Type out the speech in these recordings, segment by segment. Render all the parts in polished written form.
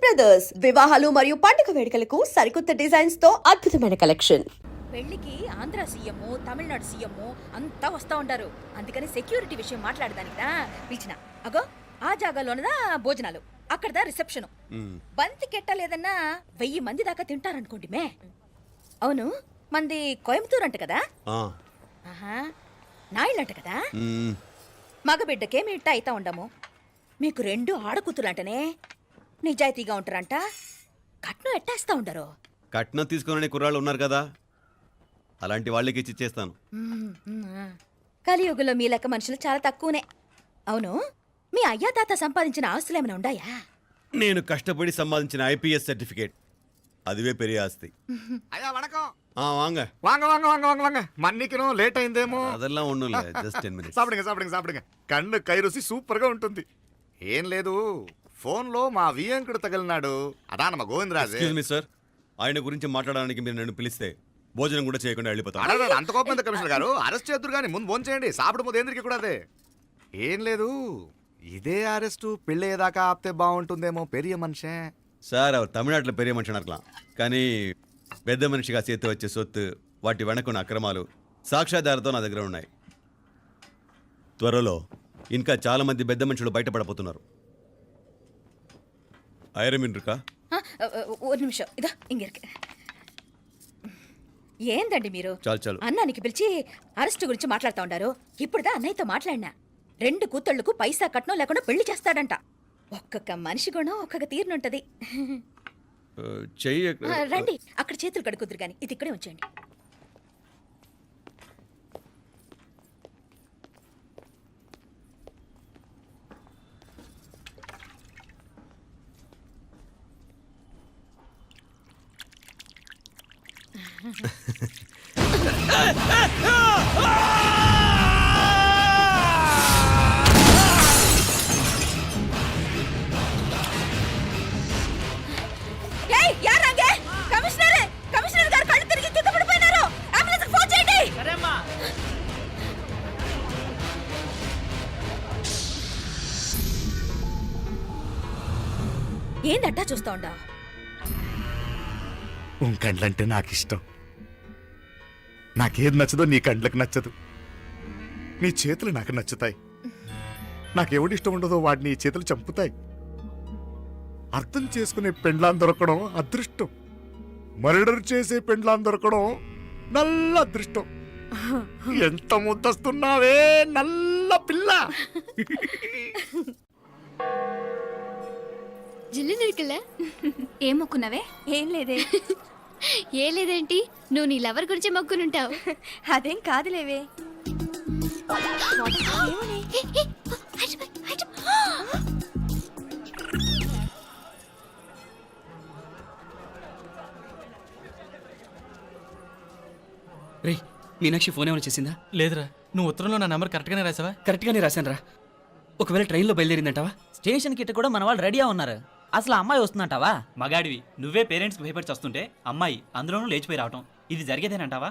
Brothers వివాహాలు మరియు పండుగ వేడుకలకు సరికొత్త డిజైన్స్ తో అద్భుతమైన కలెక్షన్. పెళ్లికి ఆంధ్ర సీఎం తమిళనాడు సీఎం అంతా వస్తా ఉంటారు. అందుకని సెక్యూరిటీ విషయం మాట్లాడదానికినా పిలిచిన. అగో ఆ జాగాలోనదా భోజనాలు, అక్కడదా రిసెప్షన్. బంతి కెట్టలేదన్నా 1000 మంది దాకా తింటారనుకోండి మే. అవును, మంది కోయంబత్తూర్ అంట కదా? ఆహా, నా ఇల్లంట కదా? మగబిడ్డకే ఇట్ట అయితా ఉండము. మీకు 2 ఆడకూతులంటనే నిజాయితీగా ఉంటారంట. కట్నం ఎట్టేస్తా ఉండరు. కట్నం తీసుకునే కుర్రాళ్ళు ఉన్నారు కదా, అలాంటి వాళ్ళకి ఇచ్చేస్తాను. కలియుగంలో మీ లెక్క మనుషులు చాలా తక్కువనే. అవును, మీ అయ్యా తాత సంపాదించిన ఆస్తులు ఏమైనా ఉండాయా? నేను కష్టపడి సంపాదించిన ఐపీఎస్ సర్టిఫికేట్, అదివే పెరిగే ఆస్తి. అయ్యా వణకం. வாங்க வாங்க வாங்க வாங்க வாங்க வாங்க மன்னிக்கணும் లేట్ అయిందేమో. அதெல்லாம் ஒண்ணும் இல்ல, జస్ట్ 10 minutes. సాப்பிடுங்க సాப்பிடுங்க సాப்பிடுங்க. కన్ను కై రుచి సూపర్ గా ఉంటుంది. ఏం లేదు, ఫోన్ లో మా వియంకుడు తగిలినాడు, అదా నమ్మ గోవిందరాజు. ఎక్స్క్యూజ్ మీ సార్, ఆయన గురించి మాట్లాడడానికి మీరు నన్ను పిలిస్తే భోజనం కూడా చేయకుండా వెళ్ళిపోతాను. అడగ అంత కోపం ఎంత కమిషనర్ గారు? అరెస్ట్ చేద్దరు కానీ ముందు ఫోన్ చేయండి. సాப்பிடும் పోతే ఎందుకు కూడా అదే. ఏం లేదు, ఇదే అరెస్టు పెళ్ళేదాకా ఆపితే బాగుంటుందేమో. పెరియ మనిషే సార్, அவர் தமிழ்நாட்டில் பெரிய మనిషి అనర్కలాం, కానీ పెద్ద మనిషిగా చేతి వచ్చే సొత్తు, వాటి వెనకున్న అక్రమాలు సాక్ష్యాధారతో నా దగ్గర ఉన్నాయి. త్వరలో ఇంకా చాలా మంది పెద్ద మనుషులు బయటపడబోతున్నారు. ఐరమిన్ రుకా ఒక నిమిషం, ఇదా ఇంక ఏందండి మీరు? చాలు అన్నానికి పిలిచి అరెస్ట్ గురించి మాట్లాడుతూ ఉండారు. ఇప్పుడుదా అన్నయ్యతో మాట్లాడినా 2 కూతుళ్లకు పైసా కట్నం లేకుండా పెళ్లి చేస్తాడంట. ఒక్కొక్క మనిషి గుణం ఒక్కొక్క తీరునుంటది. చెయ్యి రండి, అక్కడ చేతులు కడుకుదురు గాని ఇది ఇక్కడే ఉంచండి. ఏందట్టా చూస్తా ఉండా? కండ్లంటే నాకు ఇష్టం. నాకేది నచ్చదో నీ కండ్లకు నచ్చదు. నీ చేతులు నాకు నచ్చుతాయి. నాకెవడి ఇష్టం ఉండదో వాడిని నీ చేతులు చంపుతాయి. అర్థం చేసుకునే పెండ్లాం దొరకడం అదృష్టం. మర్డర్ చేసే పెండ్లాం దొరకడం నల్ల అదృష్టం. ఎంత ముద్దస్తున్నావే నల్ల పిల్ల. జిల్లు నిరికలే. ఏం మొక్కున్నావే? ఏం లేదే. ఏ లేదేంటి, నువ్వు నీ లవర్ గురించి మొక్కునుంటావు. అదేం కాదులేవే. రే, మీనాక్షి ఫోన్ ఏమైనా చేసిందా? లేదురా. నువ్వు ఉత్తరంలో నా నెంబర్ కరెక్ట్గానే రాసావా? కరెక్ట్గానే రాశాను రా. ఒకవేళ ట్రైన్లో బయలుదేరిందంటావా? స్టేషన్ కిட்ட కూడా మన వాళ్ళు రెడీగా ఉన్నారు. అసలు అమ్మాయి వస్తుందంటావా? మగాడివి నువ్వే పేరెంట్స్కి భయపడి వస్తుంటే అమ్మాయి అందులోనూ లేచిపోయి రావటం ఇది జరిగేదేనంటావా?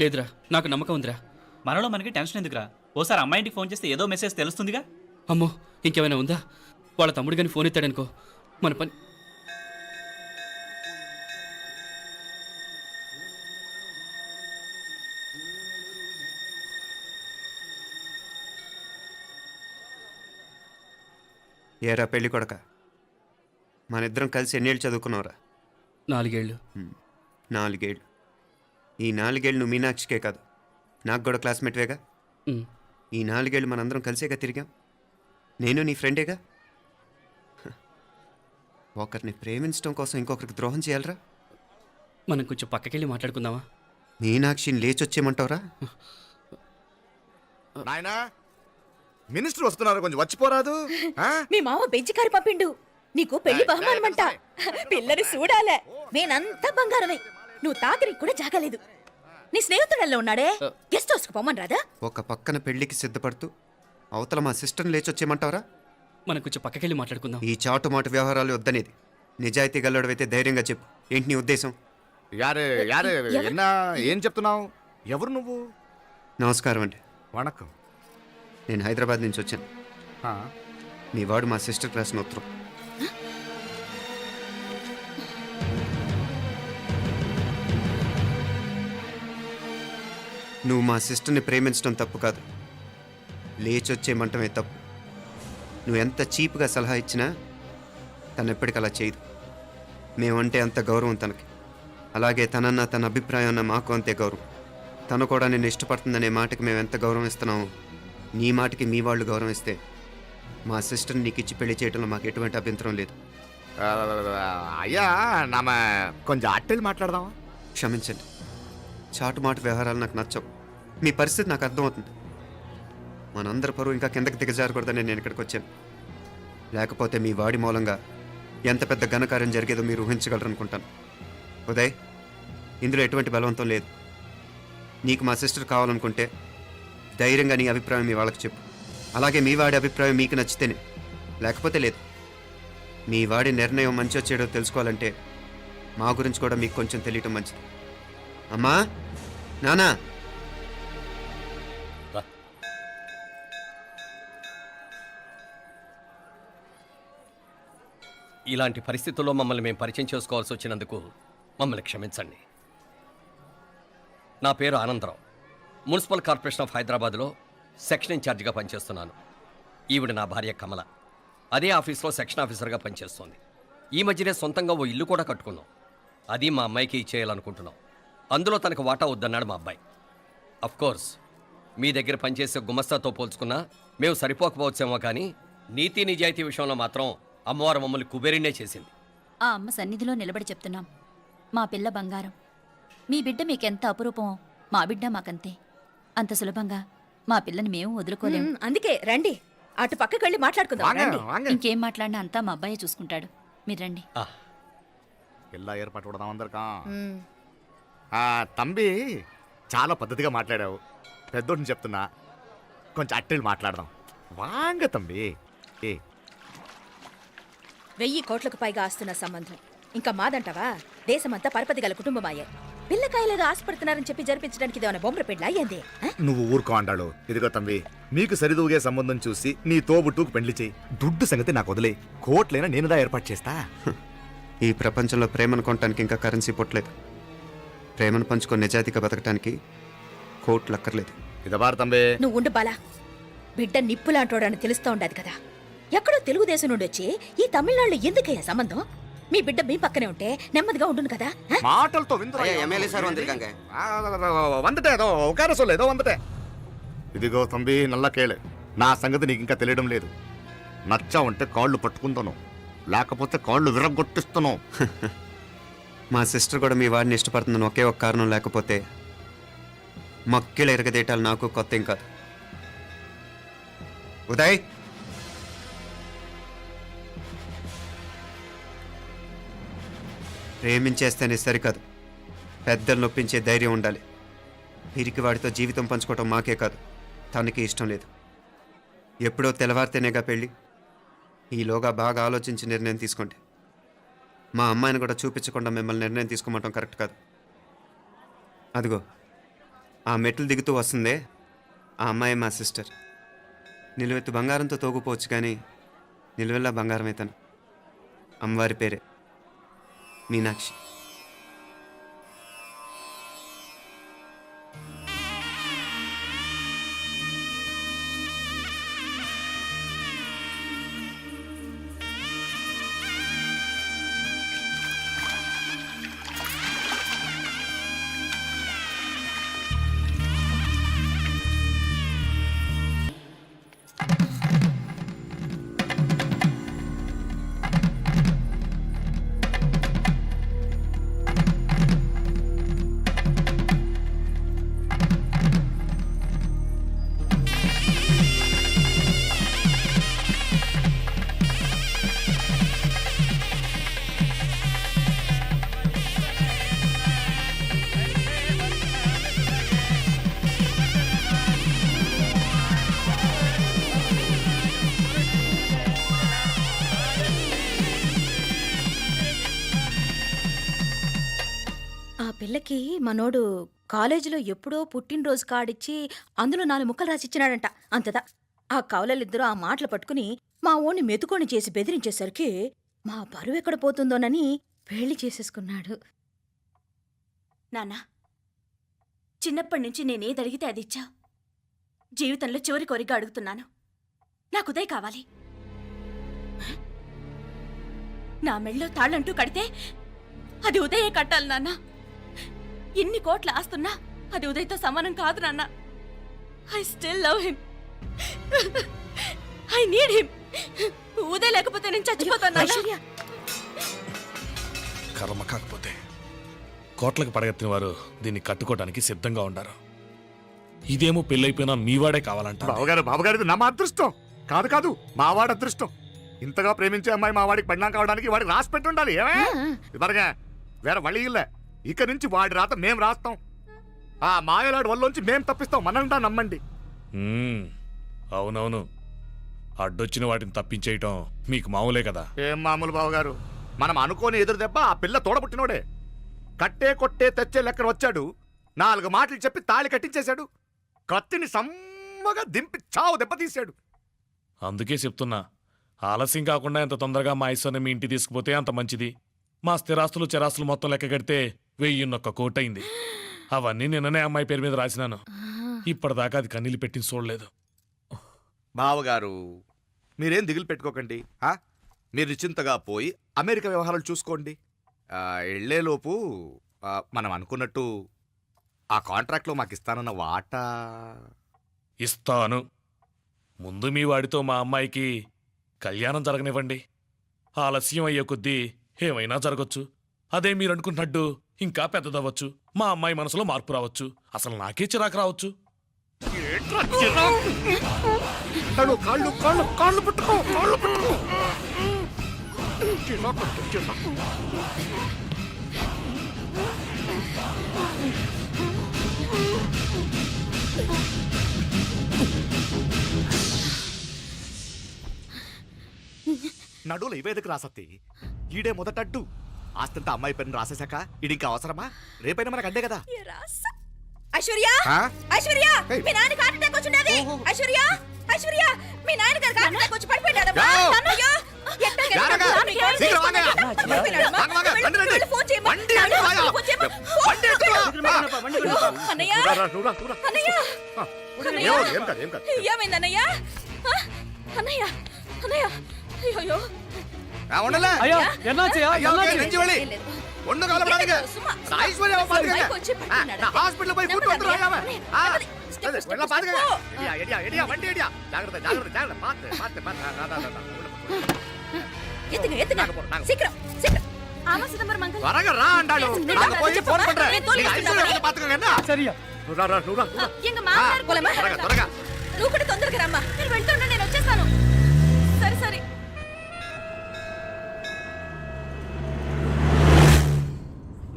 లేదురా, నాకు నమ్మకం ఉందిరా. మనలో మనకి టెన్షన్ ఎందుకురా? ఓసారి అమ్మాయి ఇంటికి ఫోన్ చేస్తే ఏదో మెసేజ్ తెలుస్తుందిగా. అమ్మో, ఇంకేమైనా ఉందా? వాళ్ళ తమ్ముడు కానీ ఫోన్ ఎత్తాడనుకో, మన పని. ఏరా పెళ్ళి కొడక, మన ఇద్దరం కలిసి ఎన్నేళ్ళు చదువుకున్నావురా? 4 ఏళ్ళు. 4 ఏళ్ళు. ఈ 4 ఏళ్ళు నువ్వు మీనాక్షికే కాదు, నాకు కూడా క్లాస్మేట్వేగా. ఈ 4 ఏళ్ళు మనందరం కలిసేగా తిరిగాం. నేను నీ ఫ్రెండేగా. ఒకరిని ప్రేమించడం కోసం ఇంకొకరికి ద్రోహం చేయాలరా? మనం కొంచెం పక్కకెళ్ళి మాట్లాడుకుందామా? మీనాక్షిని లేచొచ్చేయమంటావురా? నాయనా, మినిస్టర్ వస్తున్నారు, కొంచెం వచ్చిపోరాదు? మీ మామ బెంచి కారు పంపిండు. నీకు పెళ్లి బహుమానమంట. పిల్లని చూడాలే. నేనంతా బంగారమే. నువ్వు తాకరికి కూడా జాగలేదు. నీ స్నేహితుడల్లో ఉన్నాడే, గెస్ట్ హౌస్కి పొమ్మని రాదా? ఒక పక్కన పెళ్లికి సిద్ధపడుతూ అవతల మా సిస్టర్ని లేచొచ్చేయమంటావురా? మనం కొంచెం పక్కకెళ్ళి మాట్లాడుకుందాం. ఈ చాటుమాటు వ్యవహారాలు వద్దనేది. నిజాయితీ గల్లడవైతే ధైర్యంగా చెప్పు, ఏంటి నీ ఉద్దేశం? యారే యారే, ఏం చెప్తున్నావు? ఎవరు నువ్వు? నమస్కారం అండి. వణకం. నేను హైదరాబాద్ నుంచి వచ్చాను. మీ వాడు మా సిస్టర్ క్లాస్ ఉత్తరం. నువ్వు మా సిస్టర్ని ప్రేమించడం తప్పు కాదు, లేచొచ్చేయమంటమే తప్పు. నువ్వు ఎంత చీప్గా సలహా ఇచ్చినా తను ఎప్పటికీ అలా చేయదు. మేమంటే అంత గౌరవం తనకి, అలాగే తనన్న తన అభిప్రాయం అన్న మాకు అంతే గౌరవం. తను కూడా నిన్ను ఇష్టపడుతుందనే మాటకి మేము ఎంత గౌరవం ఇస్తున్నామో నీ మాటకి మీ వాళ్ళు గౌరవం ఇస్తే మా సిస్టర్ని నీకు ఇచ్చి పెళ్లి చేయడంలో మాకు ఎటువంటి అభ్యంతరం లేదు. అయ్యా నామ కొంచెం అట్టెలు మాట్లాడదామా? క్షమించండి, చాటుమాటు వ్యవహారాలు నాకు నచ్చవు. మీ పరిస్థితి నాకు అర్థమవుతుంది. మనందరి పరువు ఇంకా కిందకి దిగజారకూడదని నేను ఇక్కడికి వచ్చాను. లేకపోతే మీ వాడి మూలంగా ఎంత పెద్ద ఘనకార్యం జరిగేదో మీరు ఊహించగలరు అనుకుంటాను. ఉదయ్, ఇందులో ఎటువంటి బలవంతం లేదు. నీకు మా సిస్టర్ కావాలనుకుంటే ధైర్యంగా నీ అభిప్రాయం మీ వాళ్ళకి చెప్పు. అలాగే మీ వాడి అభిప్రాయం మీకు నచ్చితేనే, లేకపోతే లేదు. మీ వాడి నిర్ణయం మంచో చెడో తెలుసుకోవాలంటే మా గురించి కూడా మీకు కొంచెం తెలియటం మంచిది. అమ్మా, నానా, ఇలాంటి పరిస్థితుల్లో మమ్మల్ని మేము పరిచయం చేసుకోవాల్సి వచ్చినందుకు మమ్మల్ని క్షమించండి. నా పేరు ఆనందరావు. మున్సిపల్ కార్పొరేషన్ ఆఫ్ హైదరాబాద్లో సెక్షన్ ఇన్ఛార్జిగా పనిచేస్తున్నాను. ఈవిడ నా భార్య కమల. అదే ఆఫీస్లో సెక్షన్ ఆఫీసర్గా పనిచేస్తోంది. ఈ మధ్యనే సొంతంగా ఓ ఇల్లు కూడా కట్టుకున్నాం. అది మా అమ్మాయికి ఇచ్చేయాలనుకుంటున్నాం. అందులో తనకు వాటా వద్దన్నాడు మా అబ్బాయి. కోర్స్ మీ దగ్గర పనిచేసే గుమస్తాతో పోల్చుకున్నా మేము సరిపోకపోవచ్చేమో, కానీ నీతి నిజాయితీ విషయంలో మాత్రం అమ్మవారు మమ్మల్ని కుబేరినే చేసింది. ఆ అమ్మ సన్నిధిలో నిలబడి చెప్తున్నాం, మా పిల్ల బంగారం. మీ బిడ్డ మీకెంత అపురూపమో మా బిడ్డ మాకంతే. అంత సులభంగా మా పిల్లని మేము వదులుకోలేము. అందుకే రండి, అటు పక్కకి వెళ్ళి మాట్లాడుకుందాం. ఇంకేం మాట్లాడినా అంతా మా అబ్బాయే చూసుకుంటాడు. మీరు రండి. ఎలా ఏర్పాటు కొడదాం అందరికా. తంబి చాలా పద్ధతిగా మాట్లాడావు. పెద్దోడిని చెప్తున్నా, కొంచెం అట్టెలు మాట్లాడదాం. వాంగ తంబి. 1000 కోట్లకు పైగా ఆస్తున్న సంబంధం ఇంకా మాదంటావా? దేశమంతా పరపతి గల కుటుంబమాయే. పిల్లకాయలేదో ఆశపడుతున్నారని చెప్పి జరిపించడానికి ఇదేమైనా బొమ్మర పెళ్ళి అయ్యింది? నువ్వు ఊరుకో అంటాడు. ఇదిగో తంబి, మీకు సరిదూగే సంబంధం చూసి నీ తోబుట్టుకు పెళ్లి చేయి. దుడ్డు సంగతి నాకు వదిలే. కోట్లైనా నేనుదా ఏర్పాటు చేస్తా. ఈ ప్రపంచంలో ప్రేమను కొనటానికి ఇంకా కరెన్సీ పుట్టలేదు. ప్రేమను పంచుకొని నిజాయితీగా బతకటానికి కోట్లు అక్కర్లేదు. ఇదబారు తంబే. నువ్వు ఉండు బాలా. బిడ్డ నిప్పులాంటోడని తెలుస్తూ ఉండదు కదా. ఎక్కడో తెలుగుదేశం నుండి వచ్చి ఈ తమిళనాడులో ఎందుకయ్యా సంబంధం? మీ బిడ్డ మీ పక్కనే ఉంటే నెమ్మదిగా ఉండును కదా. మాటలతో ఇదిగో తంబి, నల్ల కేళే. నా సంగతి నీకు ఇంకా తెలియడం లేదు. నచ్చా ఉంటే కాళ్ళు పట్టుకుంటాను, లేకపోతే కాళ్ళు విరగొట్టిస్తాను. మా సిస్టర్ కూడా మీ వాడిని ఇష్టపడుతుందని ఒకే ఒక కారణం లేకపోతే మక్కిళ్ళ ఎరగదేటాలు నాకు కొత్త ఏం కాదు. ఉదయ్, ప్రేమించేస్తేనే సరికాదు, పెద్దలు నొప్పించే ధైర్యం ఉండాలి. పిరికి వాడితో జీవితం పంచుకోవటం మాకే కాదు, తనకి ఇష్టం లేదు. ఎప్పుడో తెల్లవారితేనేగా పెళ్ళి. ఈలోగా బాగా ఆలోచించి నిర్ణయం తీసుకోండి. మా అమ్మాయిని కూడా చూపించకుండా మిమ్మల్ని నిర్ణయం తీసుకోమంటాం కరెక్ట్ కాదు. అదిగో ఆ మెట్లు దిగుతూ వస్తుందే, ఆ అమ్మాయి మా సిస్టర్. నిలువెత్తు బంగారంతో తోగుపోవచ్చు, కానీ నిలువెల్లా బంగారం అవుతాను. అమ్మవారి పేరే మీనాక్షి. పిల్లకి మనోడు కాలేజీలో ఎప్పుడో పుట్టినరోజు కాడిచ్చి అందులో 4 ముక్కలు రాసిచ్చినాడంట. అంతదా ఆ కవలలిద్దరూ ఆ మాటలు పట్టుకుని మా ఓణ్ణి మెతుకొని చేసి బెదిరించేసరికి మా పరువు ఎక్కడ పోతుందోనని పెళ్లి చేసేసుకున్నాడు. నాన్న, చిన్నప్పటి నుంచి నేనేది అడిగితే అది ఇచ్చా. జీవితంలో చివరి కోరిక అడుగుతున్నాను. నాకు ఉదయ్ కావాలి. నా మెళ్ళో తాళ్ళంటూ కడితే అది ఉదయే కట్టాలి నాన్న. ఇన్ని కోట్ల ఆస్తున్నా అది ఉదయ్తో సమానం కాదు నాన్న. I still love him. I need him. Uday లేకపోతే నేను చచ్చిపోతాను నాన్న. కర్మ కాకపోతే కోట్లకు పడగెత్తిన వారు దీన్ని కట్టుకోవడానికి సిద్ధంగా ఉండారు. ఇదేమో పెళ్ళైపోయినా మీవాడే కావాలంట. బావగారు ఇది నా మా అదృష్టం కాదు కాదు మావాడి అదృష్టం. ఇంతగా ప్రేమించే అమ్మాయి మా వాడికి పెళ్ళాం కావడానికి వాడికి రాసి పెట్టి ఉండాలి. ఏమే ఇవరగా వేరే వళి ఇల్లే. ఇక నుంచి వాడి రాత మేం రాస్తాం. ఆ మాయలాడు వల్లోంచి మేం తప్పిస్తాం. మనంటా నమ్మండి. అవునవును, అడ్డొచ్చిన వాటిని తప్పించేయటం మీకు మామూలే కదా. ఏం మామూలు బావగారు, మనం అనుకోని ఎదురు దెబ్బ ఆ పిల్ల తోడబుట్టినోడే. కట్టే కొట్టే తెచ్చే లెక్కన వచ్చాడు. 4 మాటలు చెప్పి తాళి కట్టించేశాడు. కత్తిని సమ్మగా దింపి చావు దెబ్బతీశాడు. అందుకే చెప్తున్నా, ఆలస్యం కాకుండా ఎంత తొందరగా మా ఐశ్వర్యం మీ ఇంటి తీసుకుపోతే అంత మంచిది. మా స్థిరాస్తులు చిరాస్తులు మొత్తం లెక్క కడితే 1001 కోటయింది. అవన్నీ నిన్ననే అమ్మాయి పేరు మీద రాసినాను. ఇప్పటిదాకా అది కన్నీళ్ళు పెట్టి చూడలేదు. బావగారు మీరేం దిగులు పెట్టుకోకండి. మీరు నిశ్చింతగా పోయి అమెరికా వ్యవహారాలు చూసుకోండి. వెళ్లేలోపు మనం అనుకున్నట్టు ఆ కాంట్రాక్ట్లో మాకు ఇస్తానన్న వాటా ఇస్తాను. ముందు మీ వాడితో మా అమ్మాయికి కళ్యాణం జరగనివ్వండి. ఆలస్యం అయ్యే కొద్దీ ఏమైనా జరగచ్చు. అదే మీరు అనుకుంటున్నట్టు ఇంకా పెద్దదవ్వచ్చు. మా అమ్మాయి మనసులో మార్పు రావచ్చు. అసలు నాకే చిరాకు రావచ్చు. నడువులు ఇవేదకు రాసత్తి. ఈడే మొదటడ్డు. ఆస్తంతా అమ్మాయి పేరుని రాసేశాక ఈడింకా అవసరమా? రేపైనా మనకు అడ్డే కదా. ఐశ్వర్య ఐశ్వర్య మీ నాన్న హార్ట్ అటాక్ వచ్చినది. ఐశ్వర్య ఐశ్వర్య మీ నాన్న గారికి హార్ట్ అటాక్ వచ్చి పడిపోయాడు. అన్నయ్య ఏమైందన్నయ్య? అన్నయ్య అన్నయ్య అయ్యో నువ్వు కూడా తొందరగా రమ్మా. నేను వెళ్తున్నా, నేను వచ్చేస్తాను. సరే సరే.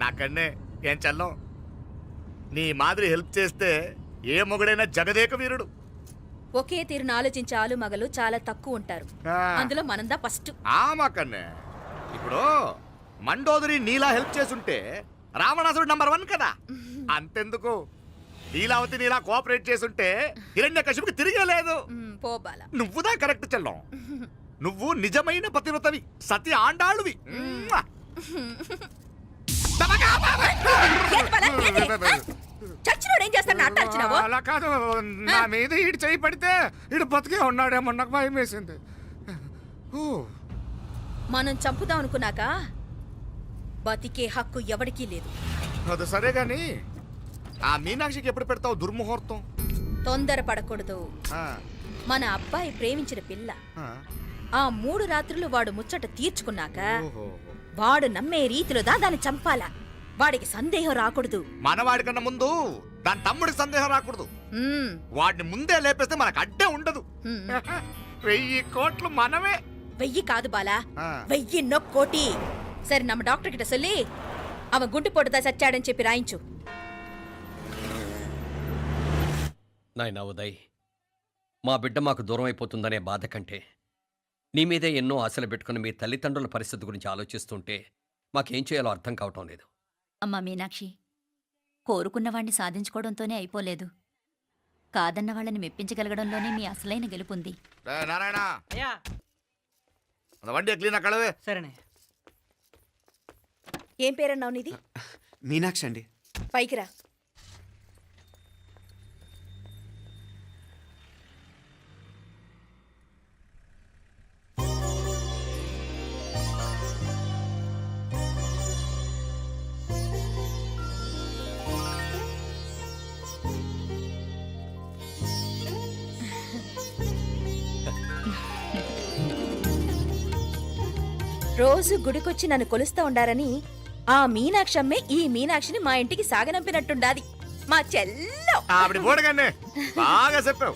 నాకన్నే ఏం చల్లం. నీ మాదిరి హెల్ప్ చేస్తే ఏ మొగుడైనా జగదేక వీరుడు. ఒకే తీరును ఆలోచించే ఆలు మగలు చాలా తక్కువ ఉంటారు. అందులో మనందా ఫస్ట్. మాకన్నే ఇప్పుడు మండోదరి నీలా హెల్ప్ చేసుంటే రావణాసుడు నంబర్ 1 కదా. అంతెందుకు, లీలావతి నీలా కోఆపరేట్ చేసుంటే హిరణ్యకశిపుకి తిరిగే లేదు. పోబాల నువ్వుదా కరెక్ట్ చెల్లం. నువ్వు నిజమైన పతివ్రతవి, సతి ఆండాళువి. చచ్చినోడు ఏం చేస్తాడు? అట్టార్చినావు. అలా కాదు, నా మీద ఈడు చేయి పడితే ఈడు బతికే ఉన్నాడేమో నాకు భయం వేసింది. మనం చంపుదాం అనుకున్నాక బతికే హక్కు ఎవరికీ లేదు. అది సరే గాని ఆ మీనాక్షికి ఎప్పుడు పెడతావు దుర్ముహూర్తం? తొందర పడకూడదు. మన అబ్బాయి ప్రేమించిన పిల్ల ఆ 3 రాత్రులు వాడు ముచ్చట తీర్చుకున్నాక వాడు నమ్మే రీతిలో దాన్ని చంపాలా. వాడికి సందేహం రాకూడదు. మనవాడి కన్నా ముందు దాని తమ్ముడికి సందేహం రాకూడదు. వాడిని ముందే లేపేస్తే మనకు అడ్డే ఉండదు. 1000 కోట్లు మనమే. 1000 కాదు బాలా, 1000 కోటి. సరే నమ్మ డాక్టర్ కిட்ட சொல்லி அவன் గుంటు పొడుదా చచ్చాడని చెప్పి రాయించు. నాయనా ఉదయ్, మా బిడ్డ మాకు దూరం అయిపోతుందనే బాధ కంటే నీ మీదే ఎన్నో ఆశలు పెట్టుకుని మీ తల్లిదండ్రుల పరిస్థితి గురించి ఆలోచిస్తుంటే మాకేం చేయాలో అర్థం కావటం లేదు. అమ్మా మీనాక్షి, కోరుకున్నవాణ్ణి సాధించుకోవడంతోనే అయిపోలేదు. కాదన్న వాళ్ళని మెప్పించగలగడంలోనే మీ అసలైన గెలుపుంది. సరేనే. ఏం పేరన్నావు నీది? మీనాక్షి అండి. పైకి రా. రోజు గుడికొచ్చి నన్ను కొలుస్తా ఉండారని ఆ మీనాక్షమ్మే ఈ మీనాక్షిని మా ఇంటికి సాగనంపినట్టుండాది మా చెల్లో. ఆవిడ బోడగానే బాగా చెప్పావు.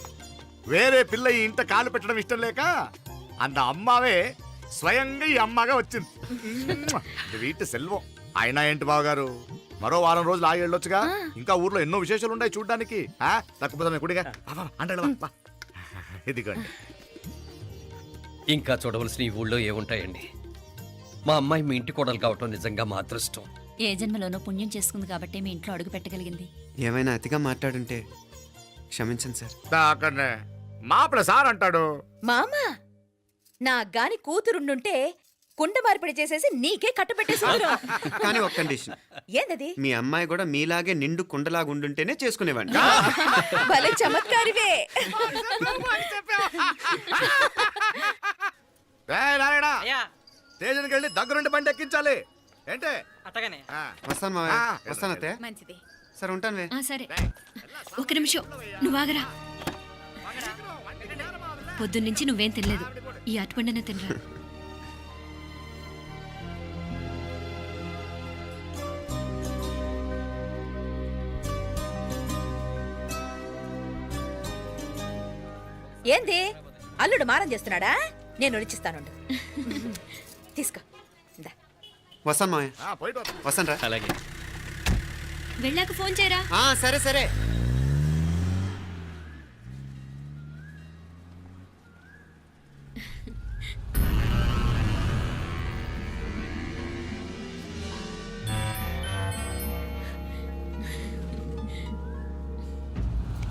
వేరే పిల్ల ఈ ఇంట కాలు పెట్టడం ఇష్టం లేక అంత అమ్మావే స్వయంగా ఈ అమ్మగా వచ్చింది. ఇది వీటి సెల్వం. అయినా ఏంటి బావగారు, మరో వారం రోజులు ఆగి వెళ్ళొచ్చుగా. ఇంకా ఊర్లో ఎన్నో విశేషాలు ఉన్నాయి చూడ్డానికి. తక్కువ కుడిగా అంటే ఇదిగోండి. ఇంకా చూడవలసిన ఈ ఊళ్ళో ఏముంటాయండి? మా అమ్మాయి మీ ఇంటి కోడలు కావటం నిజంగా మా అదృష్టం. ఏ జన్మలోనో పుణ్యం చేసుకుంది కాబట్టి మీ ఇంట్లో అడుగు పెట్టగలిగింది. ఏమైనా అతిగా మాట్లాడుంటే క్షమించండి సార్. దాకనే మాపల సార్ అంటాడు. మామా నా గాని కూతురుండుంటే కుండ మార్పిడి చేసేసి నీకే కట్టబెట్టేసి కానీ ఒక కండిషన్. ఏందది? మీ అమ్మాయి కూడా మీలాగే నిండు కుండలాగా ఉండుంటేనే చేసుకునేవాడిని. భలే చమత్కారివే. స్టేషన్కి వెళ్ళి దగ్గరుండి బండి ఎక్కించాలి. ఏంటే అట్టగానే వస్తాను మావయ్య. వస్తాను అత్తే. మంచిది. సరే ఉంటాను. సరే ఒక నిమిషం నువ్వు ఆగరా. పొద్దున్నుంచి నువ్వేం తినలేదు. ఈ అటుపండనే తినరా. ఏంది అల్లుడు మారం చేస్తున్నాడా? నేను రుచిస్తాను. తీసుకో. ఇందా. వస్తాను మావయ్య. వస్తాను రా. అలాగే. వెళ్ళాక ఫోన్ చేయరా. సరే సరే.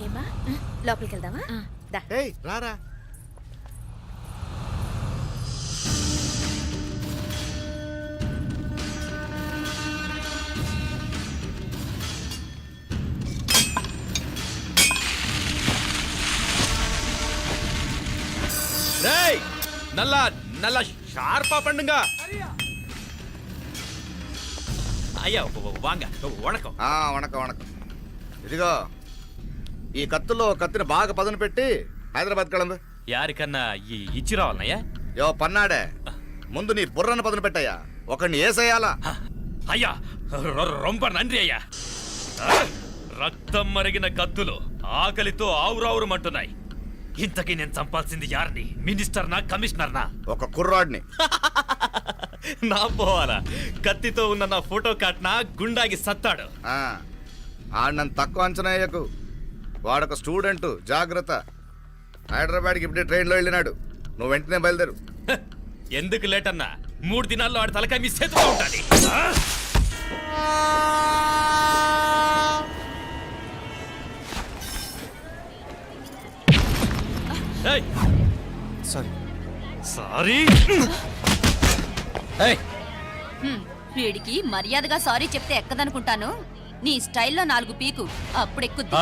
ఏమా లోపలికి వెళ్దామా? దా. ఏయ్ రారా. டேய் நல்லா நல்லா ஷார்ப்பா பண்ணுங்க. అయ్యా వాంగ వణకం. వణకం వణకం. ఇదిగో ఈ కత్తులో కత్తిని బాగా పదును పెట్టి హైదరాబాద్ కళందు. యారికన్నా ఇచ్చి రావాలన్నయ్యా? యో పన్నాడే, ముందు నీ బుర్రను పదును పెట్టయ్యా. ఒకడిని ఏసేయాలా? అయ్యా రొంప నంది అయ్యా. రక్తం మరిగిన కత్తులు ఆకలితో ఆవురావురమంటున్నాయి. ఇంతకీ నేను చంపాల్సింది యారిని? మినిస్టర్నా కమిషనర్నా? ఒక కుర్రాడిని. నా పోవాలా? కత్తితో ఉన్న నా ఫోటో కాట్నా గుండాగి సత్తాడు. ఆడినంత తక్కువ అంచనా వేయకు. వాడొక స్టూడెంట్, జాగ్రత్త. హైదరాబాద్కి ఇప్పుడే ట్రైన్లో వెళ్ళినాడు. నువ్వు వెంటనే బయలుదేరు. ఎందుకు లేట్ అన్నా? 3 దినాల్లో ఆడి తలకాయ మీ చేతిలో ఉండాలి. సారీ. సారీ. వీడికి మర్యాదగా సారీ చెప్తే ఎక్కదనుకుంటాను. నీ స్టైల్లో 4 పీకు, అప్పుడు ఎక్కుద్ది.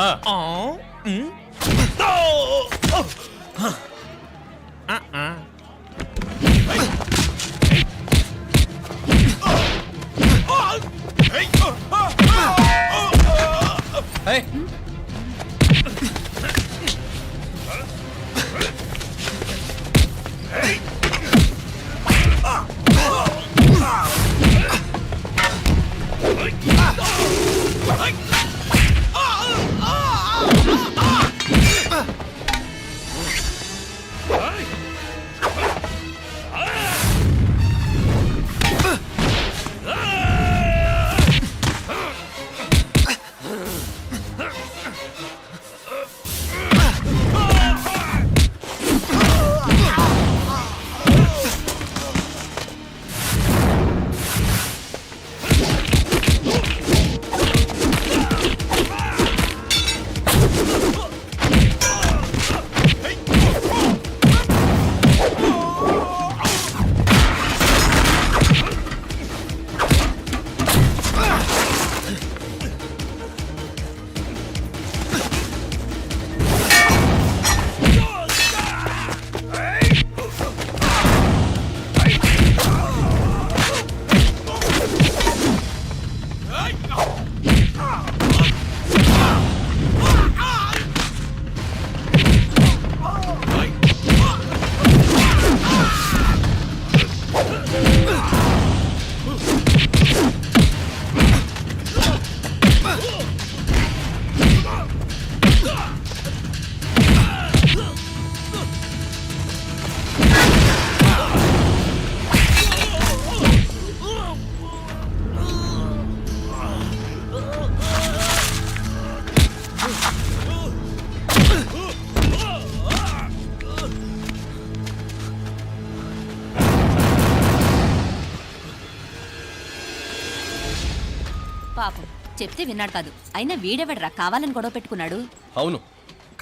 పాపం చెప్తే విన్నాడు కాదు. అయినా వీడెవడరా కావాలని గొడవ పెట్టుకున్నాడు? అవును,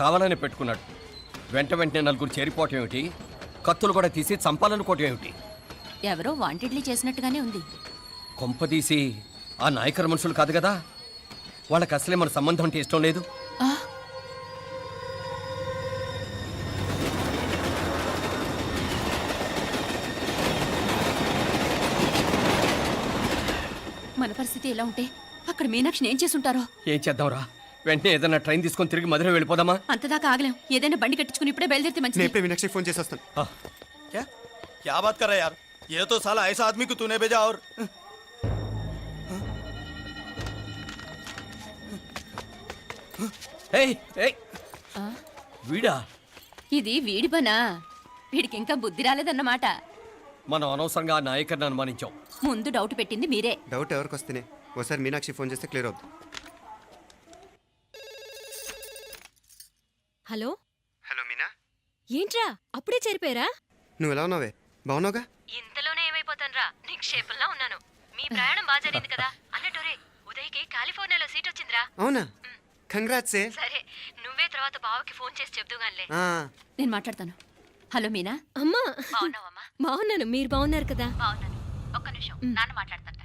కావాలని పెట్టుకున్నాడు. వెంటనే నలుగురు చేరిపోవటం ఏమిటి, కత్తులు కూడా తీసి చంపాలనుకోవటం ఏమిటి? ఎవరో వాంటెడ్లీ చేసినట్టుగానే ఉంది. కొంపదీసి ఆ నాయకర్ మనుషులు కాదు కదా? వాళ్ళకి అసలే మన సంబంధం అంటే ఇష్టం లేదు. మన పరిస్థితి ఎలా ఉంటే అక్కడ మీనాక్షిని ఏం చేసుంటారో. ఏం చేద్దాంరా? వెంటనే ఏదైనా ట్రైన్ తీసుకొని తిరిగి మధుర వెళ్ళిపోదామా? అంతదాకా ఆగలేం. ఏదైనా బండి కట్టించుకుని ఇప్పుడే బయలుదేరితే నేను మంచిది. ఇప్పుడే మీనాక్షికి ఫోన్ చేసి వస్తాను. क्या बात कर रहा है यार? ये तो साला ऐसा आदमी को तूने भेजा और ఏయ్, ఏయ్. వీడా? ఇది వీడి పనా? వీడికి ఇంకా బుద్ధి రాలేదన్నమాట. మనం అనవసరంగా ఆ నాయకర్ని అనుమానించాం. ముందు డౌట్ పెట్టింది మీరే. డౌట్ ఎవరికి వస్తేనే ఒకసారి మీనాక్షి ఫోన్ చేస్తే క్లియర్ అవుతుంది. హలో హలో మీనా, ఏంట్రా అప్పుడే చేరిపోయారా? నువ్వు ఎలా ఉన్నావే? బాగున్నావుగా? ఇంతలోనే ఏమైపోతానరా, నిక్షేపంలా ఉన్నాను. మీ ప్రయాణం బాగా జరిగింది కదా? అన్నట్టురే ఉదయ్కి కాలిఫోర్నియాలో సీట్ వచ్చిందిరా. అవునా? కంగ్రాట్స్. సరే నువ్వే తర్వాత బావకి ఫోన్ చేసి చెప్దుగానిలే. నేను మాట్లాడతాను. హలో మీనా. అమ్మా బాగున్నాను, మీరు బాగున్నారు కదా? బాగున్నాను. ఒక్క నిమిషం, నాన్న మాట్లాడతాట.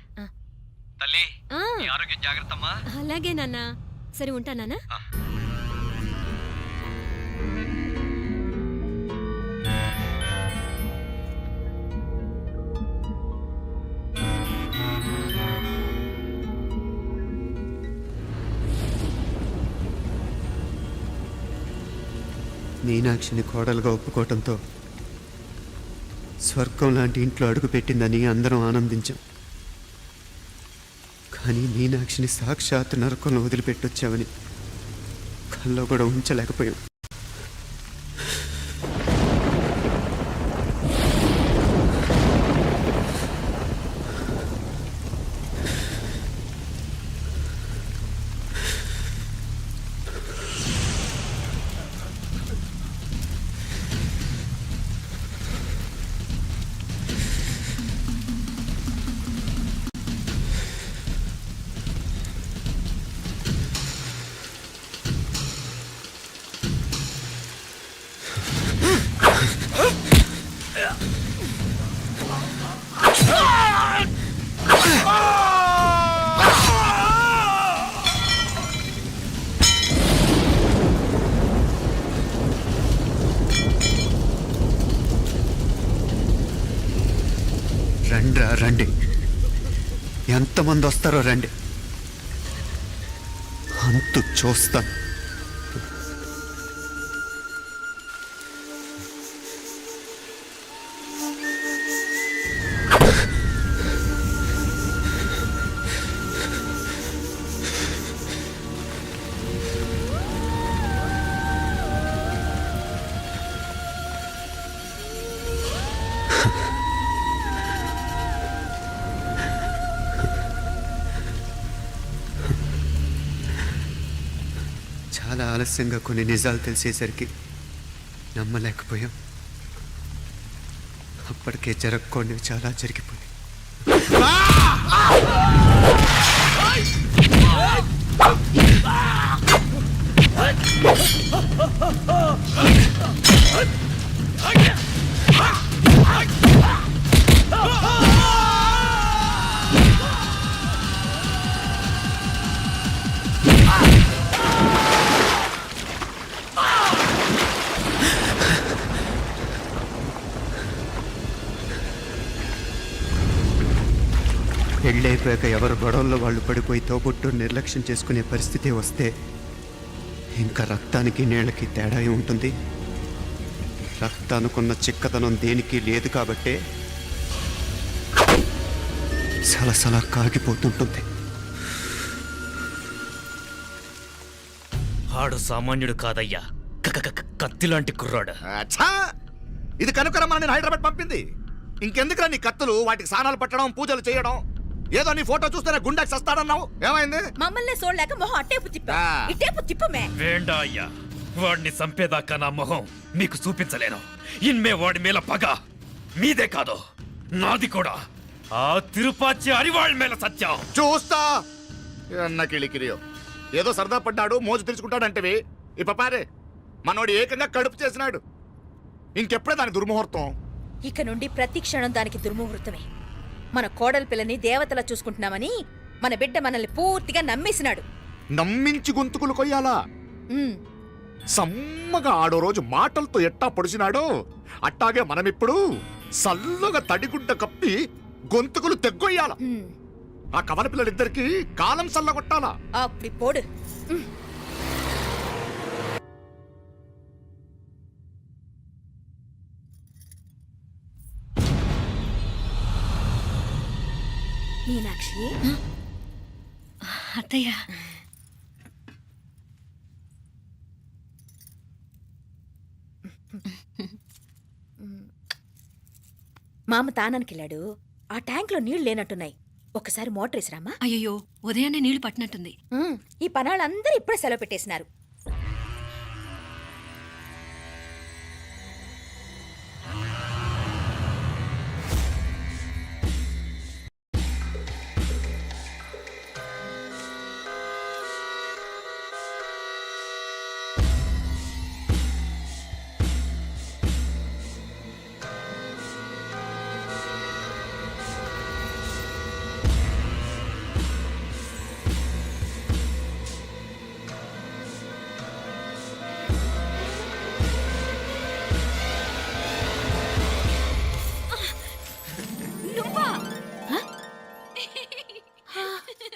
తల్లి, ఆ, నీ ఆరోగ్యం జాగ్రత్తమ్మా. అలాగే నాన్న. సరే ఉంటానా? మీనాక్షిని కోడలుగా ఒప్పుకోవటంతో స్వర్గం లాంటి ఇంట్లో అడుగు పెట్టిందని అందరం ఆనందించాం. కానీ మీనాక్షిని సాక్షాత్ నరకంలో వదిలిపెట్టొచ్చామని కల్లో కూడా ఉంచలేకపోయాం. రండ్రా రండి, ఎంతమంది వస్తారో రండి, అంతు చూస్తాను. చాలా ఆలస్యంగా కొన్ని నిజాలు తెలిసేసరికి నమ్మలేకపోయాం. అప్పటికే జరగకూడనివి చాలా జరిగిపోయాయి. పెళ్ళైపోయాక ఎవరు గొడవల్లో వాళ్ళు పడిపోయి తోబుట్టు నిర్లక్ష్యం చేసుకునే పరిస్థితి వస్తే ఇంకా రక్తానికి నీళ్ళకి తేడా ఉంటుంది. రక్తానుకున్న చిక్కదనం దేనికి లేదు కాబట్టే సలసలా కాగిపోతుంటుంది. ఆడు సామాన్యుడు కాదయ్యా, కత్తి లాంటి కుర్రాడు. ఇది కనుకరమ్మా నేను హైదరాబాద్ పంపింది. ఇంకెందుకురా నీ కత్తులు, వాటికి స్నానాలు పట్టడం, పూజలు చేయడం? ఏదో నీ ఫోటో చూస్తేనే గుండెకి సస్తాడన్నావు, ఏమైంది? మమ్మల్ని చూడలేక మొహం అట్టేపు తిప్పా. ఇట్టేపు తిప్పమే. వేండా అయ్యా, వాడిని చంపేదాకా నా మొహం మీకు చూపించలేను. ఇన్మే వాడి మేల పగ మీదే కాదు, నాది కూడా. ఆ తిరుపాచి అరివాళ్ళ మేల సత్యం చూస్తా. అన్న కిళికిరియో ఏదో సరదా పడ్డాడు మోజు తెరుచుకుంటాడంటవి ఈ పపారే మనోడు ఏకంగా కడుపు చేసినాడు. ఇంకెప్పుడే దాని దుర్ముహూర్తం. ఇక నుండి ప్రతి క్షణం దానికి దుర్ముహూర్తమే. మన కోడలి పిల్లని దేవతలా చూసుకుంటున్నామని మన బిడ్డ మనల్ని పూర్తిగా నమ్మేసినాడు. నమ్మించి గొంతుకులు కొయ్యాలా? ఉమ్, సమ్మగా ఆడో రోజు మాటలతో ఎట్టా పొడిచినాడో అట్టాగే మనమిప్పుడు సల్లుగా తడిగుడ్డ కప్పి గొంతుకులు తెగ్గొయ్యాల. ఉమ్. ఆ కవల పిల్లలిద్దరికి కాలం సల్లగొట్టాలా. అప్పుడు పోడు. ఉమ్. మీనాక్షి, అత్తయ్య మామ తానానికి వెళ్ళాడు. ఆ ట్యాంక్ లో నీళ్లు లేనట్టున్నాయి. ఒకసారి మోటార్ వేసిరామా. అయ్యో ఉదయాన్నే నీళ్లు పట్టినట్టుంది. ఈ పనాళ్ళందరూ ఇప్పుడే సెలవు పెట్టేసినారు.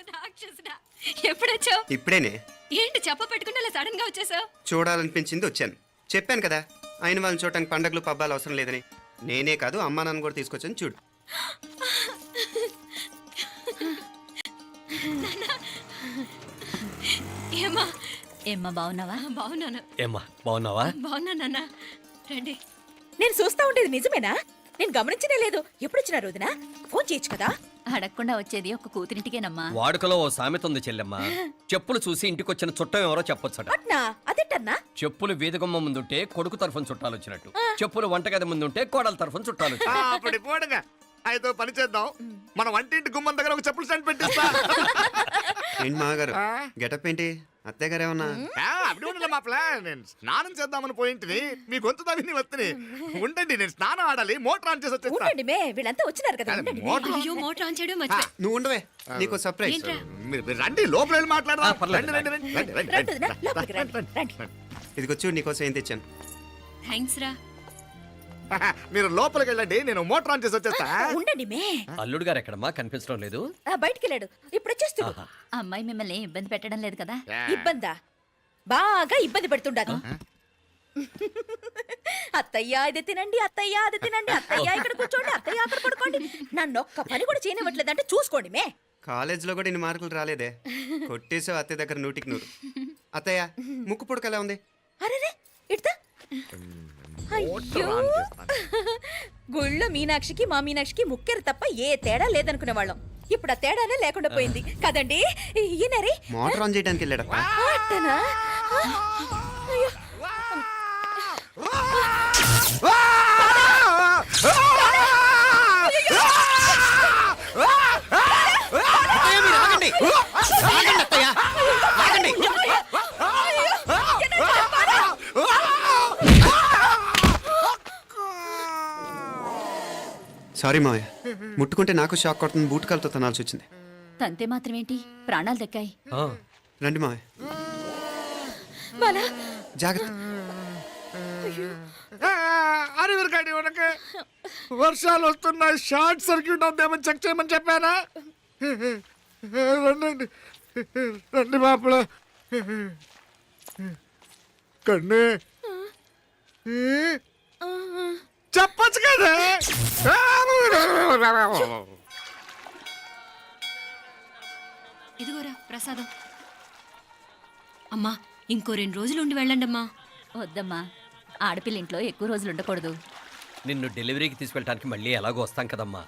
రాక్షసుడా, ఎప్పుడొచ్చావు? ఇప్పుడేనే. ఏంటి చెప్ప పెట్టుకుంటే అలా సడన్ గా వచ్చేసావు? చూడాలనిపించింది వచ్చాను. చెప్పాను కదా ఆయన వాళ్ళని చూడటానికి పండగలు పబ్బాలు అవసరం లేదని. నేనే కాదు అమ్మా నాన్న కూడా తీసుకొచ్చాను చూడు. ఏమ్మా ఏమ్మా బాగున్నావా? బాగున్నాను. ఏమ్మా బాగున్నావా? బాగున్నా నాన్న. రండి. నేను చూస్తా ఉండేది నిజమేనా? నేను గమనించనే లేదు. ఎప్పుడొచ్చినా రోజున ఫోన్ చేయొచ్చు కదా. అడగకుండా వచ్చేది ఒక కూతురింటికేనమ్మా. వాడుకలో ఓ సామెత ఉంది చెల్లెమ్మ. చెప్పులు చూసి ఇంటికొచ్చిన చుట్టం ఎవరో చెప్పొచ్చట. అట్నా? అదేటన్నా? చెప్పులు వీధగుమ్మ ముందుంటే కొడుకు తరఫున చుట్టాలు వచ్చినట్టు, చెప్పులు వంటగది ముందుంటే కోడల తరఫున చుట్టాలు వచ్చినట్టు. అప్పుడు పోడుగా అయితే పని చేద్దాం. మన వంటింటి గుమ్మం దగ్గర ఒక చెప్పులు స్టాండ్ పెట్టిస్తా. ఏంటి మామగారు గెటప్ ఏంటి? అత్తయ్య గారు ఏమన్నా? అప్పుడు ఉండలే మా ప్లాన్. నేను స్నానం చేద్దామని పోయింటిని, మీ గొంతు తవ్వి వస్తుంది. ఉండండి, నేను స్నానం ఆడాలి. మోటార్ ఆన్ చేసి వచ్చేస్తా. ఉండండి మే, వీళ్ళంతా వచ్చినారు కదా. ఉండండి మే. మోటార్ అయ్యో మోటార్ ఆన్ చేయడం మర్చిపోయా. నువ్వు ఉండవే, నీకు సర్ప్రైజ్. ఏంట్రా? మీరు రండి, లోపల వెళ్ళి మాట్లాడదాం. పర్లేదు. రండి, రండి, రండి, రండి, రండి వదినా, రండి, లోపలికి రండి, రండి, రండి. ఇదిగో చూడు నీకోసం ఏం తెచ్చాను. థ్యాంక్స్ రా. మీరు లోపలికి వెళ్ళండి, నేను మోటార్ ఆన్ చేసి వచ్చేస్తా. ఉండండి మే. అల్లుడు గారు ఎక్కడమ్మా కనిపించడం లేదు? బయటికి వెళ్ళాడు. ఇప్పుడు వచ్చేస్తాడు. ఆహా. అమ్మాయి మిమ్మల్ని ఇబ్బంది పెట్టడం లేదు కదా? ఇబ్బందా? బాగా ఇబ్బంది పెడుతుండదు. అత్తయ్య ఇది తినండి, అత్తయ్య అది తినండి, అత్తయ్య ఇక్కడ కూర్చోండి, అత్తయ్య అక్కడ పడుకోండి. నన్ను ఒక్క పని కూడా చేయనివ్వట్లేదంటే చూసుకోండి మే. కాలేజీలో కూడా ఇన్ని మార్కులు రాలేదే. కొట్టేసావు అత్తయ్య దగ్గర 100కి 100. అత్తయ్య ముక్కు పుడక ఎలా ఉంది? అరే ఇడతా. అయ్యో, గుళ్ళో మీనాక్షికి మా మీనాక్షికి ముక్కెరు తప్ప ఏ తేడా లేదనుకునే వాళ్ళం. ఇప్పుడు ఆ తేడానే లేకుండా పోయింది కదండి. ఈయనరే మోటార్ ఆన్ చేయడానికి వెళ్ళాడప్ప. అట్టనా? అయ్యో. సారీ మావయ్య, ముట్టుకుంటే నాకు షాక్ కొడుతుంది. బూట్ కాలుతో తనాల్సి వచ్చింది. తంతే మాత్రమేంటి, ప్రాణాలు దక్కాయి. ఆ, రండి మావయ్య, బాలా, జాగ్రత్త. అరవిరకండి ఉనక వర్షాలు వస్తున్నాయి. షార్ట్ సర్క్యూట్ అవుతామని చెక్ చేయమని చెప్పానా? రండి రండి మాపల కన్నే చెప్పచ్చు కదా. ఇదిగోరా ప్రసాదం. అమ్మా ఇంకో 2 రోజులు ఉండి వెళ్ళండమ్మా. వద్దమ్మా, ఆడపిల్ల ఇంట్లో ఎక్కువ రోజులు ఉండకూడదు. నిన్ను డెలివరీకి తీసుకెళ్ళడానికి మళ్ళీ ఎలాగో వస్తాం కదమ్మా.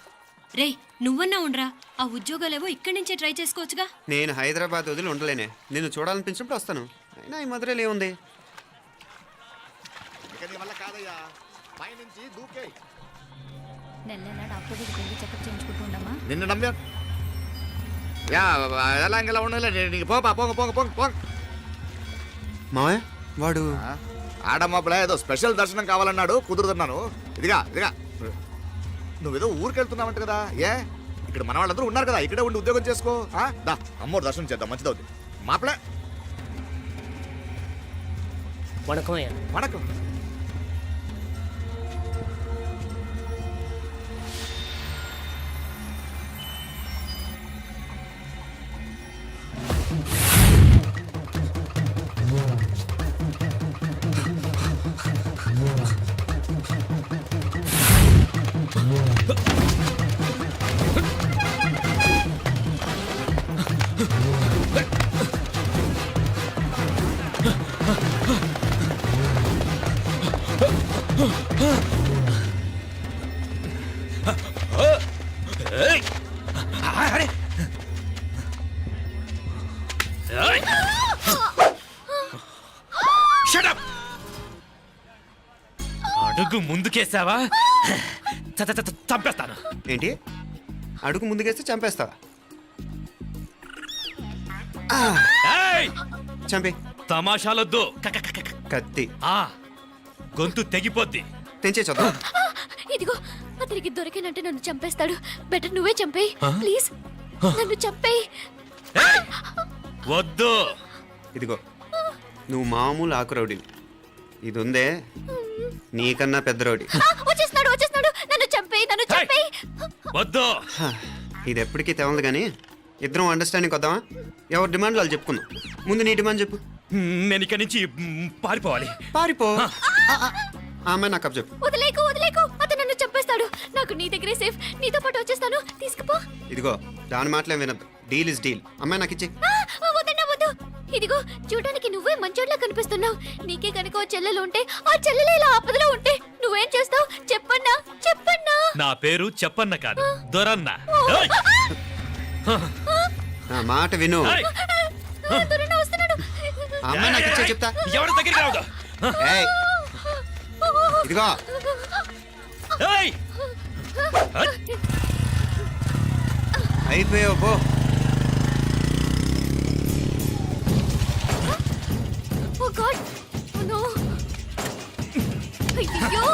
రే నువ్వన్నా ఉండరా, ఆ ఉద్యోగాలేవో ఇక్కడి నుంచే ట్రై చేసుకోవచ్చుగా. నేను హైదరాబాద్ వదిలి ఉండలేనే. నిన్ను చూడాలనిపించినప్పుడు వస్తాను. అయినా ఈ మధురలో ఏముంది? వల్ల కాదయ్యా, పైనుంచి దూకే. నెల నెల డాక్టర్ దగ్గరికి వెళ్ళి చెకప్ చేయించుకుంటూ ఉండమ్మా. నిన్ను నమ్మా. యా ఎలా ఇంకెలా ఉండలే నీకు పోపా పోంగ పోంగ పోంగ పోంగ మావయ్య వాడు ఆడమ్మప్పుడే ఏదో స్పెషల్ దర్శనం కావాలన్నాడు కుదురుతున్నాను. ఇదిగా ఇదిగా నువ్వేదో ఊరికి వెళ్తున్నావంట కదా, ఏ ఇక్కడ మన వాళ్ళందరూ ఉన్నారు కదా, ఇక్కడే ఉండి ఉద్యోగం చేసుకో. దా అమ్మోడు దర్శనం చేద్దాం, మంచిదవుతుంది. మాపలే వణకం. అడుగు ముందుకేసావా చంపేస్తాను. ఏంటి అడుగు ముందుకేస్తే చంపేస్తావా? ఏయ్! చంపే. తమాషాలొద్దు. కత్తి గొంతు తెగిపోద్ది. తెంచే చూద్దాం. ఇదిగో అతనికి దొరికినంటే నన్ను చంపేస్తాడు. బెటర్ నువ్వే చంపేయి ప్లీజ్. నన్ను చంపేయి. వద్దు. ఇదిగో నువ్వు మామూలు ఆకు రౌడీవి, ఇది ఉందే నీకన్నా పెద్ద రౌడీ. వచ్చేస్తున్నాడు వచ్చేస్తున్నాడు. నన్ను చంపేయి నన్ను చంపేయి. వద్దు. ఇది ఎప్పటికీ తెవలదు కానీ ఇద్దరం అండర్స్టాండింగ్ వద్దామా? ఎవరి డిమాండ్ వాళ్ళు చెప్పుకుందాం. ముందు నీ డిమాండ్ చెప్పు. నేను ఇక్కడి నుంచి పారిపోవాలి. పారిపో. ఆ అమ్మాయి నాకు చెప్పు. వదిలేకు వదిలేకు. అతను నన్ను చంపేస్తాడు. నాకు నీ దగ్గరే సేఫ్. నీతో పాటు వచ్చేస్తాను. తీసుకుపో. ఇదిగో దాని మాటలేం వినద్దు. Deal is deal. అమ్మాయి నాకు ఇచ్చే. వద్దన్నా వద్దు. ఇదిగో చూడడానికి నువ్వే మంచోట్లా కనిపిస్తున్నావు. నీకే కనుక ఓ చెల్లెలు ఉంటే ఆ చెల్లెలు ఇలా ఆపదలో ఉంటే నువ్వేం చేస్తావు చెప్పన్నా చెప్పన్నా. నా పేరు చెప్పన్న కాదు, దొరన్న. నా మాట విను. దొరన్న వస్తున్నాడు. ఆ అమ్మాయి నాకు ఇచ్చే చెప్తా. ఎవరి దగ్గరికి రావద్దు. ఏయ్, ఇదిగో ఏయ్! అయిపోయావు పో. ఓ గాడ్ ఓ నో. అయ్యో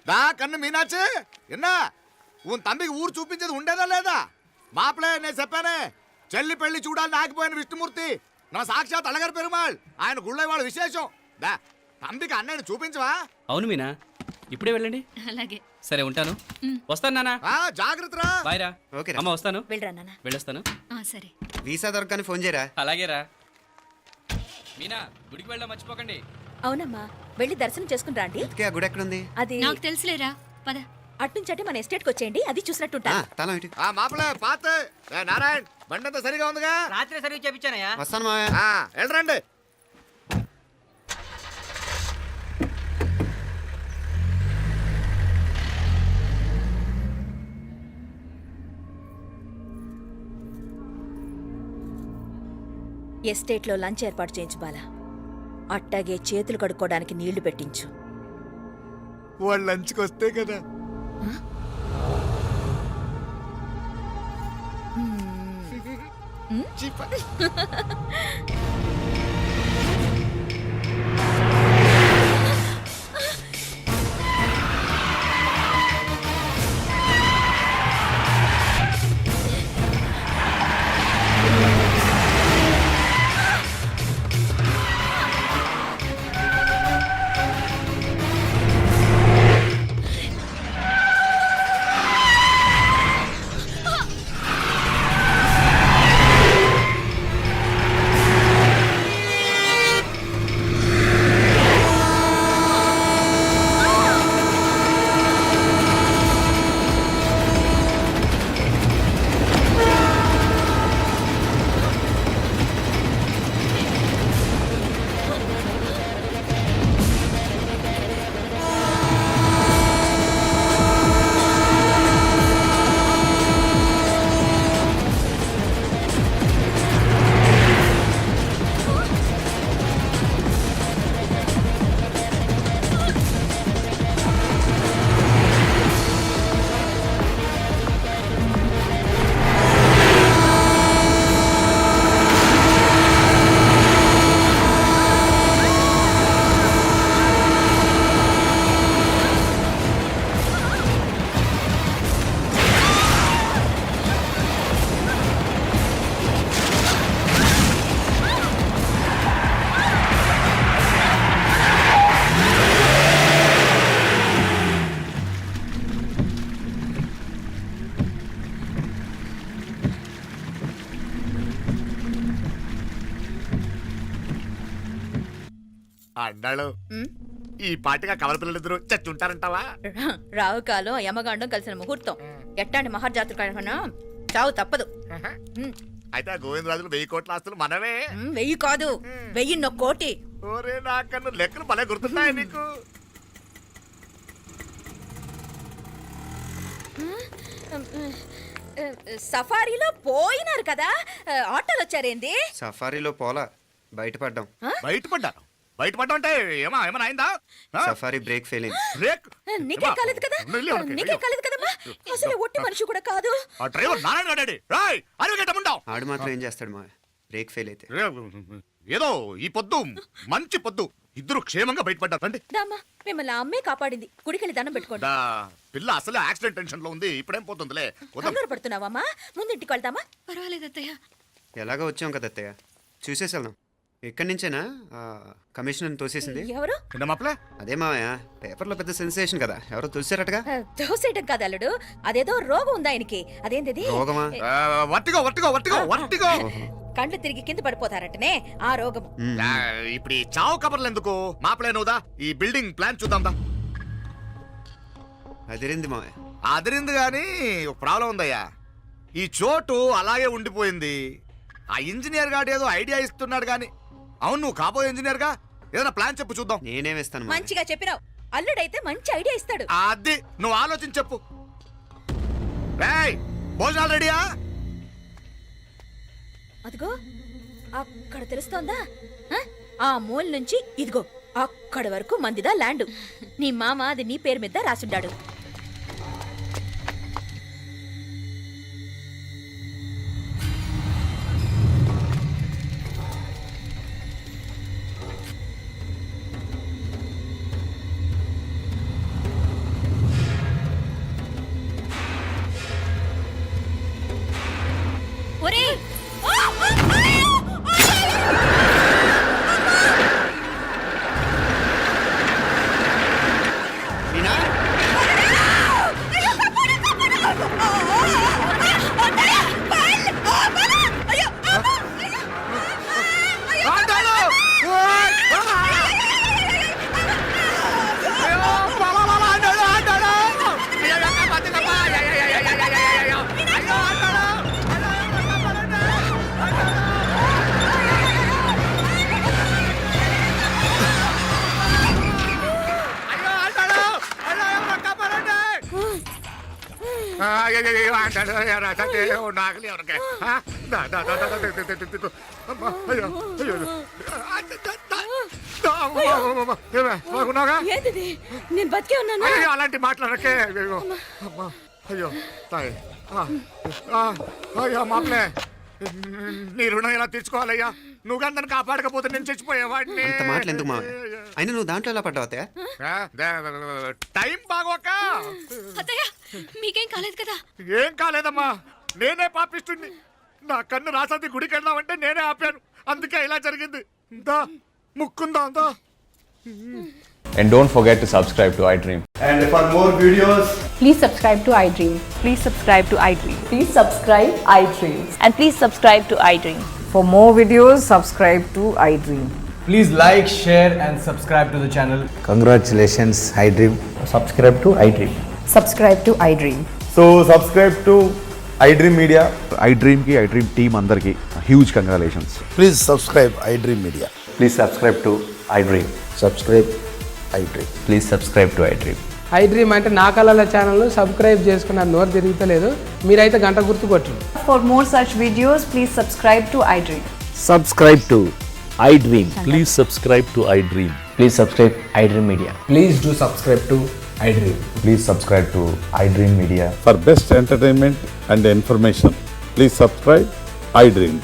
దా కన్ను మీనాచి ఎన్నా ఉన్ తంబికి ఊరు చూపించేది ఉండేదా లేదా? మాపలే నేను చెప్పానే, చెల్లి పెళ్లి చూడాలని ఆగిపోయిన విష్ణుమూర్తి నా సాక్షాత్ అలగర్ పెరుమాళ్. ఆయన గుళ్ళో వాళ్ళ విశేషం. దా తంబికి అన్నయ్యని చూపించవా? అవును మీనా, ఇప్పుడే వెళ్ళండి. అలాగే. సరే ఉంటాను. వస్తాను నానా. జాగ్రత్తరా. బాయ్ రా. ఓకే అమ్మ వస్తాను. వెళ్ళరా నాన్న. వెళ్ళొస్తాను. సరే. వీసా దొరకని ఫోన్ చేయరా. అలాగే రా. మీనా గుడికి వెళ్ళడం మర్చిపోకండి. అవునమ్మా, వెళ్ళి దర్శనం చేసుకుని రండి. ఇంతకీ ఆ గుడి ఎక్కడుంది? అది నాకు తెలుసులేరా పద. అట్నుంచి మన ఎస్టేట్కి వచ్చేయండి, అది చూసినట్టుంటా. తల ఇటు. మాపలే పాత నారాయణ్ బండంతా సరిగా ఉందిగా? రాత్రి సర్వీస్ చేపించానయ్యా. వస్తాను మావయ్య. వెళ్ళరండి. ఎస్టేట్లో లంచ్ ఏర్పాటు చేయించు బాలా. అట్టాగే చేతులు కడుక్కోవడానికి నీళ్లు పెట్టించు. వాళ్ళు లంచ్కి వస్తే కదా. అన్నాడు ఈ పాటిగా కవల పిల్లలిద్దరూ చచ్చుంటారంటావా? రావు కాలం యమగాండం కలిసిన ముహూర్తం. ఎట్టాంటి మహర్జాతృ కన్నా చావు తప్పదు. అయితే ఆ గోవిందరాజులు 1000 కోట్ల ఆస్తులు మనమే. 1000 కాదు 1000 కోటి. ఓరే నాకన్నా లెక్కలు భలే గుర్తున్నాయి నీకు. సఫారీలో పోయినారు కదా, ఆటోలు వచ్చారేంది? సఫారీలో పోలా, బయటపడ్డాం. బయటపడ్డా అంటే ఏమైనా అయిందా? సఫారీ బ్రేక్ ఫెయిల్ అయింది. బ్రేక్ నీకే కాలేదు కదా, నీకే కాలేదు కదమ్మా. అసలు ఒట్టి మనిషి కూడా కాదు. ఆ డ్రైవర్ నారాయణ గాడండి. రాయ్ అరగటముండావు. ఆడు మాత్రం ఏం చేస్తాడు మా బ్రేక్ ఫెయిల్ అయితే? ఏదో ఈ పొద్దు మంచి పొద్దు, ఇద్దరు క్షేమంగా బయటపడ్డారండి. దామా మిమ్మల్ని అమ్మే కాపాడింది. గుడికెళ్ళి దండం పెట్టుకోండి. పిల్ల అసలే యాక్సిడెంట్ టెన్షన్ లో ఉంది, ఇప్పుడేం పోతుందిలే. కంగారు పడుతున్నావమ్మా? ముందు ఇంటికి వెళ్దామా? పర్వాలేదు అత్తయ్య. ఎలాగో వచ్చాం కదా అత్తయ్య, చూసేసి వెళ్దాం. ఎక్కడి నుంచేనా కమిషనర్ తోసేసింది? ఎవరు? అదే మావయ్య, పేపర్లో పెద్ద సెన్సేషన్ కదా, ఎవరో తోసారటగా. దోసేయటం కాదు అల్లుడు, అదేదో రోగం ఉందా ఆయనకి. అదేంటిది? రోగమా? వర్టిగో. కండ్లు తిరిగి కింద పడిపోతారటనే ఆ రోగం. ఇప్పుడు ఈ చావు కబర్లు ఎందుకు? మాపలేనుదా, ఈ బిల్డింగ్ ప్లాన్ చూద్దాం. అదిరింది మావయ్య. అదిరింది గాని ఒక ప్రాబ్లం ఉందయ్యా. ఈ చోటు అలాగే ఉండిపోయింది. ఆ ఇంజనీర్ గాడు ఏదో ఐడియా ఇస్తున్నాడు గాని. అవును, నువ్వు కాబోయే ఇంజనీర్ గా ఏదైనా ప్లాన్ చెప్పు చూద్దాం. నేనేమిస్తాను మావయ్య. మంచిగా చెప్పినావు. అల్లుడైతే మంచి ఐడియా ఇస్తాడు. అది నువ్వు ఆలోచించి చెప్పు. భోజనాలు రెడీయా? అదిగో అక్కడ తెలుస్తోందా? ఆ మూల నుంచి ఇదిగో అక్కడి వరకు మందిదా ల్యాండ్. నీ మామ అది నీ పేరు మీద రాసుండాడు. ఒరేయ్! మీనా? ఏంటిది? నేను బతికే ఉన్నాను. అలాంటి మాట్లాడకే. అయ్యో తాయ్, అయ్యో మాప్లే, నీ రుణం ఎలా తీర్చుకోవాలయ్యా? నువ్వు అందరిని కాపాడకపోతే నేను చచ్చిపోయేవాడిని. అంత మాటలు ఎందుకు మావయ్య? అయినా నువ్వు దాంట్లో ఎలా పడ్డావు అత్తయ్య? టైం బాగోక. అత్తయ్య మీకేం కాలేదు కదా? ఏం కాలేదమ్మా, నేనే పాపిస్తుంది. నా కన్ను రాసాది గుడికి వెళ్దామంటే నేనే ఆపాను, అందుకే ఇలా జరిగింది. దా ముక్కుందా దా. And don't forget to subscribe to iDream. And for more videos, Please subscribe to iDream. Please subscribe to iDream. Please subscribe iDream. And please subscribe to iDream. For more videos, subscribe to iDream. Please like, share, and subscribe to the channel. Congratulations, iDream. Subscribe to iDream. Subscribe to iDream. So subscribe to iDream Media. iDream ki iDream team andarki huge congratulations. Please subscribe iDream Media. Please subscribe to iDream. Subscribe iDream. Please subscribe to iDream. iDream అంటే నా కళల channel subscribe చేసుకున్న నోరు తిరుగుతలేదు, మీరైతే గంట గుర్తు కొట్టండి. For more such videos, please subscribe to iDream. Subscribe to iDream. Please subscribe to iDream. Please subscribe iDream Media. Please do subscribe to iDream. Please subscribe to iDream Media. For best entertainment and information, please subscribe iDream.